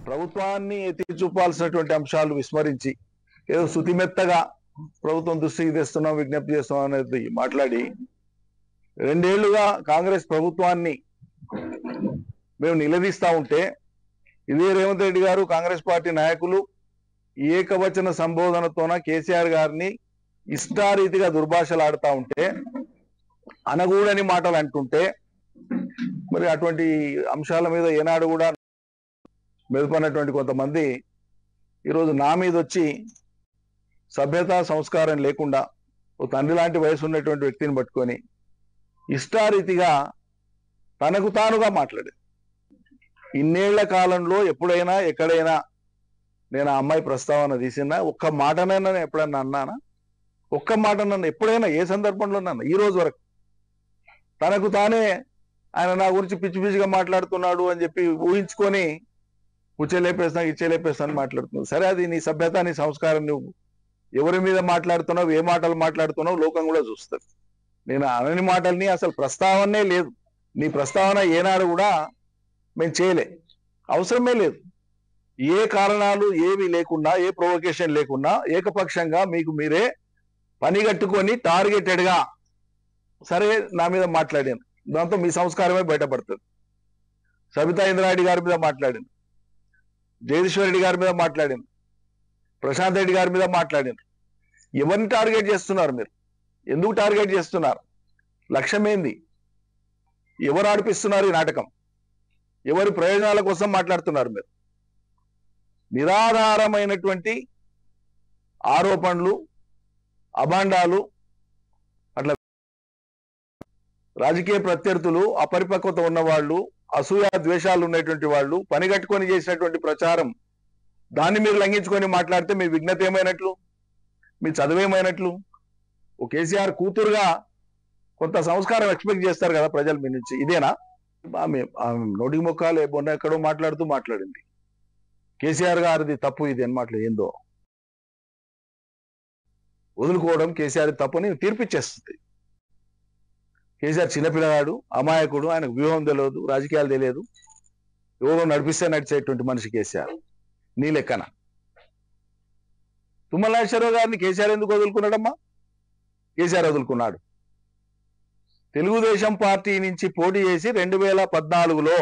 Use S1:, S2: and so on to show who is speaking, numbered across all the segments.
S1: ప్రభుత్వాన్ని ఎత్తి చూపాల్సినటువంటి అంశాలు విస్మరించి ఏదో శుతిమెత్తగా ప్రభుత్వం దృష్టికి తెస్తున్నాం, విజ్ఞప్తి చేస్తున్నాం అనేది మాట్లాడి 2 ఏళ్లుగా కాంగ్రెస్ ప్రభుత్వాన్ని మేము నిలదీస్తా ఉంటే ఇదే రేవంత్ రెడ్డి గారు కాంగ్రెస్ పార్టీ నాయకులు ఏకవచన సంబోధనతోన కేసీఆర్ గారిని ఇష్టారీతిగా దుర్భాషలాడుతూ ఉంటే, అనగూడని మాటలు అంటుంటే, మరి అటువంటి అంశాల మీద ఏనాడు కూడా మెదుపన్నటువంటి కొంతమంది ఈరోజు నా మీద వచ్చి సభ్యత సంస్కారం లేకుండా ఓ తండ్రి లాంటి వయసు ఉన్నటువంటి వ్యక్తిని పట్టుకొని ఇష్టారీతిగా తనకు తానుగా మాట్లాడేది. ఇన్నేళ్ల కాలంలో ఎప్పుడైనా ఎక్కడైనా నేను ఆ అమ్మాయి ప్రస్తావన తీసినా ఒక్క మాటనైనా ఎప్పుడన్నా అన్నానా? ఒక్క మాట నన్ను ఎప్పుడైనా ఏ సందర్భంలో నన్ను ఈ రోజు వరకు తనకు తానే ఆయన నా గురించి పిచ్చి పిచ్చిగా మాట్లాడుతున్నాడు అని చెప్పి ఊహించుకొని కూర్చోలేపేస్తాను ఇచ్చేలేపేస్తాను మాట్లాడుతున్నావు. సరే, అది నీ సభ్యత, నీ సంస్కారం. నువ్వు ఎవరి మీద మాట్లాడుతున్నావు, ఏ మాటలు మాట్లాడుతున్నావు లోకం కూడా చూస్తుంది. నేను అనని మాటల్ని అసలు ప్రస్తావనే లేదు. నీ ప్రస్తావన ఏనాడు కూడా మేము చేయలే, అవసరమే లేదు. ఏ కారణాలు ఏవి లేకుండా, ఏ ప్రొవొకేషన్ లేకుండా ఏకపక్షంగా మీకు మీరే పని కట్టుకొని టార్గెటెడ్గా సరే నా మీద మాట్లాడాను. దాంతో మీ సంస్కారమే బయటపడుతుంది. సబితా ఇంద్రారెడ్డి గారి మీద మాట్లాడాను, జగదీశ్వర్ రెడ్డి గారి మీద మాట్లాడాను, ప్రశాంత్ రెడ్డి గారి మీద మాట్లాడాను. ఎవరిని టార్గెట్ చేస్తున్నారు మీరు? ఎందుకు టార్గెట్ చేస్తున్నారు? లక్ష్యం ఏంది? ఎవరు ఆడిపిస్తున్నారు ఈ నాటకం? ఎవరి ప్రయోజనాల కోసం మాట్లాడుతున్నారు మీరు? నిరాధారమైనటువంటి ఆరోపణలు, అభాండాలు, అట్లా రాజకీయ ప్రత్యర్థులు, అపరిపక్వత ఉన్నవాళ్ళు, అసూయ ద్వేషాలు ఉన్నటువంటి వాళ్ళు పని కట్టుకొని చేసినటువంటి ప్రచారం, దాన్ని మీరు లంఘించుకొని మాట్లాడితే మీ విఘ్నత ఏమైనట్లు? మీ చదువేమైనట్లు? ఓ కేసీఆర్ కూతురుగా కొంత సంస్కారం ఎక్స్పెక్ట్ చేస్తారు కదా ప్రజలు మీ నుంచి. ఇదేనా? ఆమె నోటికి మొక్కాలు మొన్న ఎక్కడో మాట్లాడింది. కేసీఆర్ గారిది తప్పు ఇది అని మాటలు ఏందో వదులుకోవడం కేసీఆర్ తప్పుని తీర్పిచ్చేస్తుంది. కేసీఆర్ చిన్నపిల్లగాడు, అమాయకుడు, ఆయనకు వ్యూహం తెలియదు, రాజకీయాలు తెలియదు, ఎవరో నడిపిస్తే నడిచేటువంటి మనిషి కేసీఆర్. నీ లెక్కన తుమ్మల నాగేశ్వరరావు గారిని కేసీఆర్ ఎందుకు వదులుకున్నాడమ్మా? కేసీఆర్ వదులుకున్నాడు. తెలుగుదేశం పార్టీ నుంచి పోటీ చేసి 2014లో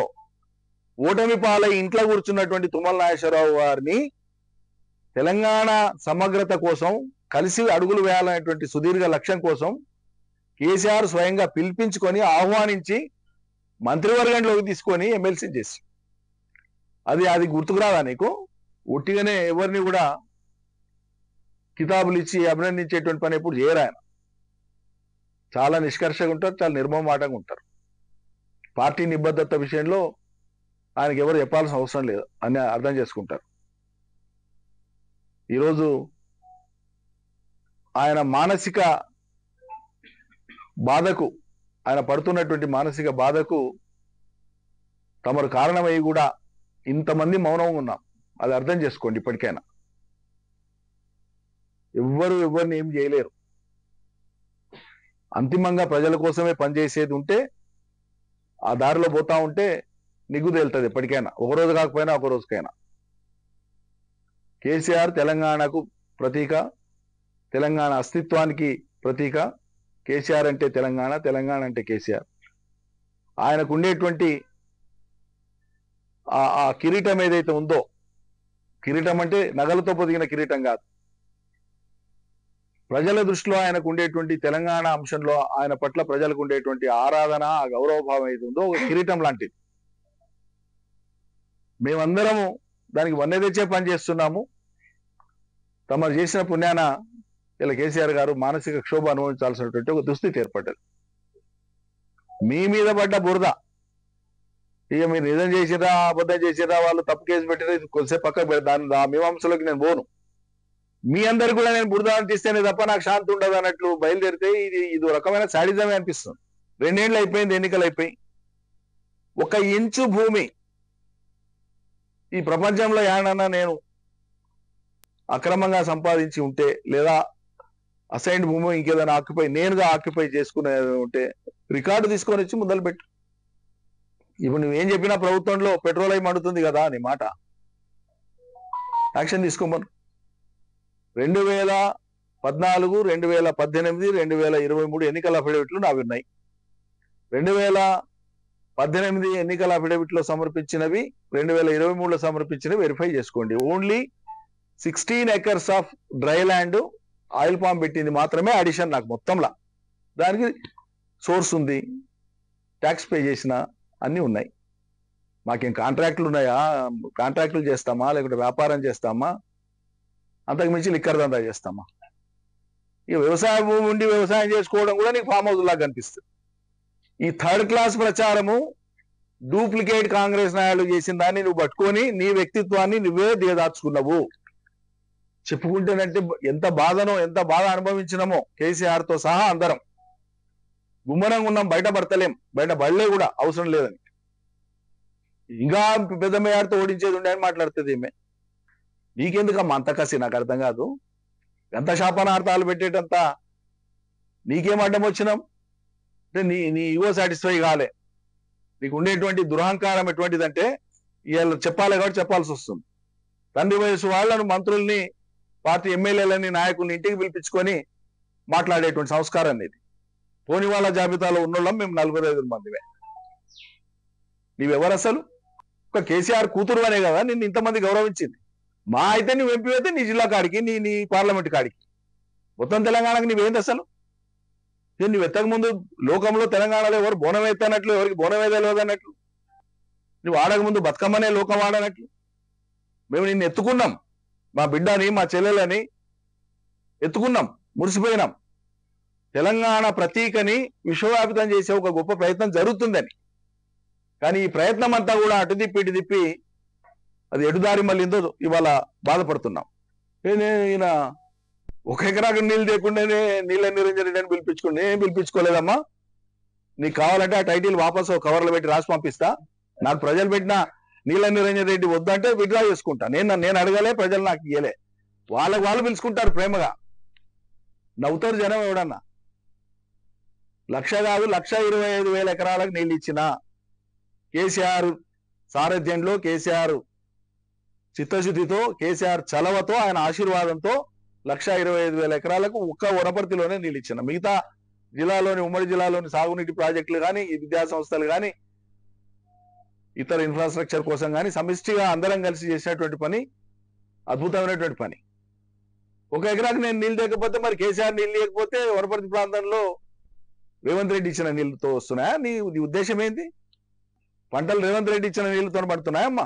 S1: ఓటమి పాలై ఇంట్లో కూర్చున్నటువంటి తుమ్మల నాగేశ్వరరావు గారిని తెలంగాణ సమగ్రత కోసం కలిసి అడుగులు వేయాలనేటువంటి సుదీర్ఘ లక్ష్యం కోసం కేసీఆర్ స్వయంగా పిలిపించుకొని ఆహ్వానించి మంత్రివర్గంలోకి తీసుకొని ఎమ్మెల్సీ చేసి, అది గుర్తుకురాదా నీకు? ఒట్టిగానే ఎవరిని కూడా కితాబులు ఇచ్చి అభినందించేటువంటి పని ఎప్పుడు చేయరు. ఆయన చాలా నిష్కర్షగా ఉంటారు, చాలా నిర్మమాటంగా ఉంటారు. పార్టీ నిబద్ధత విషయంలో ఆయనకి ఎవరు చెప్పాల్సిన అవసరం లేదు అని అర్థం చేసుకుంటారు. ఈరోజు ఆయన మానసిక బాధకు, ఆయన పడుతున్నటువంటి మానసిక బాధకు తమరు కారణమై కూడా ఇంతమంది మౌనంగా ఉన్నాం. అది అర్థం చేసుకోండి. ఇప్పటికైనా ఎవరిని ఏం చేయలేరు. అంతిమంగా ప్రజల కోసమే పనిచేసేది ఉంటే ఆ దారిలో పోతా ఉంటే నిగ్గు తేలుతుంది ఎప్పటికైనా, ఒక రోజు కాకపోయినా ఒక రోజుకైనా. కేసీఆర్ తెలంగాణకు ప్రతీక, తెలంగాణ అస్తిత్వానికి ప్రతీక. కేసీఆర్ అంటే తెలంగాణ, తెలంగాణ అంటే కేసీఆర్. ఆయనకు ఉండేటువంటి ఆ కిరీటం ఏదైతే ఉందో, కిరీటం అంటే నగలతో పొదిగిన కిరీటం కాదు. ప్రజల దృష్టిలో ఆయనకు ఉండేటువంటి తెలంగాణ అంశంలో ఆయన పట్ల ప్రజలకు ఉండేటువంటి ఆరాధన, ఆ గౌరవభావం ఏది ఉందో ఒక కిరీటం లాంటిది. మేమందరము దానికి వన్నె తెచ్చే పని చేస్తున్నాము. తమరు చేసిన పుణ్యాన ఇలా కేసీఆర్ గారు మానసిక క్షోభ అనుభవించాల్సినటువంటి ఒక దుస్థితి ఏర్పడ్డది. మీ మీద పడ్డ బురద, ఇక మీరు నిజం చేసిరా అబద్ధం చేసిరా, వాళ్ళు తప్పు కేసు పెట్టినా కొద్దిసేపు పక్కకు పెడతాను, ఆ మీమాంసలోకి నేను పోను. మీ అందరు కూడా నేను బురద తీస్తేనే తప్ప నాకు శాంతి ఉండదు అన్నట్లు బయలుదేరితే ఇది రకమైన శాడిజమే అనిపిస్తుంది. 2 ఏళ్ళు అయిపోయింది, ఎన్నికలు అయిపోయి. 1 ఇంచు భూమి ఈ ప్రపంచంలో ఏడన్నా నేను అక్రమంగా సంపాదించి ఉంటే, లేదా అసైన్డ్ భూమి ఇంకేదైనా నేనుగా ఆక్యుపై చేసుకునే ఉంటే రికార్డు తీసుకొని వచ్చి మొదలుపెట్టు. ఇప్పుడు నువ్వేం చెప్పినా ప్రభుత్వంలో పెట్రోల్ అయి మండుతుంది కదా అని మాట యాక్షన్ తీసుకోమను. 2014, 2018, 2023 ఎన్నికల అఫిడవిట్లు నావి ఉన్నాయి. 2018 ఎన్నికల అఫిడవిట్లో సమర్పించినవి 2023లో సమర్పించినవి వెరిఫై చేసుకోండి. Only 16 acres of dry land oil palm పెట్టింది మాత్రమే అడిషన్ నాకు మొత్తంలా. దానికి సోర్స్ ఉంది, ట్యాక్స్ పే చేసిన అన్నీ ఉన్నాయి. మాకేం కాంట్రాక్టులు ఉన్నాయా? కాంట్రాక్టులు చేస్తామా లేకుంటే వ్యాపారం చేస్తామా? అంతకు మించి లిక్కర్ దందా చేస్తామా? ఇక వ్యవసాయ భూమి ఉండి వ్యవసాయం చేసుకోవడం కూడా నీకు ఫామ్ హౌస్ లాగా కనిపిస్తుంది. ఈ థర్డ్ క్లాస్ ప్రచారము డూప్లికేట్ కాంగ్రెస్ నాయకులు చేసిన దాన్ని నువ్వు పట్టుకొని నీ వ్యక్తిత్వాన్ని నువ్వే దిగదార్చుకున్నావు. చెప్పుకుంటేనంటే ఎంత బాధ అనుభవించినామో కేసీఆర్ తో సహా అందరం గుమ్మనంగా ఉన్నాం, బయట పడతలేం, బయట పడలే కూడా అవసరం లేదని. ఇంకా పెద్ద మేయాడితో ఓడించేది ఉండే అని మాట్లాడుతుంది ఈమె. నీకెందుకమ్మా అంత కసి? నాకు అర్థం కాదు. ఎంత శాపనార్థాలు పెట్టేటంత నీకేం అడ్డం వచ్చినాం అంటే నీ ఈగో సాటిస్ఫై కాలే. నీకు ఉండేటువంటి దురహంకారం ఎటువంటిదంటే ఇవాళ చెప్పాలి కాబట్టి చెప్పాల్సి వస్తుంది. తండ్రి వయసు వాళ్ళను, మంత్రుల్ని, పార్టీ ఎమ్మెల్యేలని, నాయకుల్ని ఇంటికి పిలిపించుకొని మాట్లాడేటువంటి సంస్కారం అనేది. పోని వాళ్ళ జాబితాలో ఉన్నోళ్ళం మేము 45 మందివే. నీవెవరు అసలు? ఒక కేసీఆర్ కూతురు అనే కదా నిన్ను ఇంతమంది గౌరవించింది. మా అయితే నువ్వు ఎంపీ అయితే నీ జిల్లా కాడికి, నీ పార్లమెంట్ కాడికి, మొత్తం తెలంగాణకి నువ్వేంది అసలు? నువ్వు ఎత్తక ముందు లోకంలో తెలంగాణలో ఎవరు బోనం ఎత్తనట్లు, ఎవరికి బోనం తెలియదు అన్నట్లు, నువ్వు ఆడక ముందు బతుకమ్మనే లోకం ఆడనట్లు. మేము నిన్ను ఎత్తుకున్నాం, మా బిడ్డని, మా చెల్లెలని ఎత్తుకున్నాం, మురిసిపోయినాం. తెలంగాణ ప్రతీకని విశ్వవ్యాపితం చేసే ఒక గొప్ప ప్రయత్నం జరుగుతుందని. కానీ ఈ ప్రయత్నం అంతా కూడా అటు తిప్పి అది ఎటుదారి మళ్ళీందో ఇవాళ బాధపడుతున్నాం. ఈయన 1 ఎకరాకు నీళ్ళు లేకుండానే నీళ్ళ నిరంజన్ రెడ్డి అని పిలిపించుకోండి. నేను పిలిపించుకోలేదమ్మా. నీకు కావాలంటే ఆ టైటిల్ వాపసు కవర్లో పెట్టి రాసి పంపిస్తా. నాకు ప్రజలు పెట్టిన నీళ్ళ నిరంజన్ రెడ్డి వద్దంటే విత్డ్రా చేసుకుంటా. నేను అడగలే, ప్రజలు నాకు ఇయ్యలే. వాళ్ళు పిలుచుకుంటారు ప్రేమగా. నవ్వుతారు జనం. ఎవడన్నా 1,00,000 కాదు 1,25,000 ఎకరాలకు నీళ్ళు ఇచ్చిన కేసీఆర్ సారథ్యంలో, కేసీఆర్ చిత్తశుద్ధితో, కేసీఆర్ చలవతో, ఆయన ఆశీర్వాదంతో 1,25,000 ఎకరాలకు ఒక్క వనపర్తిలోనే నీళ్ళు ఇచ్చిన. మిగతా జిల్లాలోని, ఉమ్మడి జిల్లాలోని సాగునీటి ప్రాజెక్టులు కానీ, విద్యా సంస్థలు కానీ, ఇతర ఇన్ఫ్రాస్ట్రక్చర్ కోసం కానీ సమిష్టిగా అందరం కలిసి చేసినటువంటి పని అద్భుతమైనటువంటి పని. 1 ఎకరాకు నేను నీళ్ళు లేకపోతే మరి కేసీఆర్ నీళ్ళు లేకపోతే వనపర్తి ప్రాంతంలో రేవంత్ రెడ్డి ఇచ్చిన నీళ్ళతో వస్తున్నాయా? నీ ఉద్దేశం ఏంటి? పంటలు రేవంత్ రెడ్డి ఇచ్చిన నీళ్ళతో పడుతున్నాయమ్మా?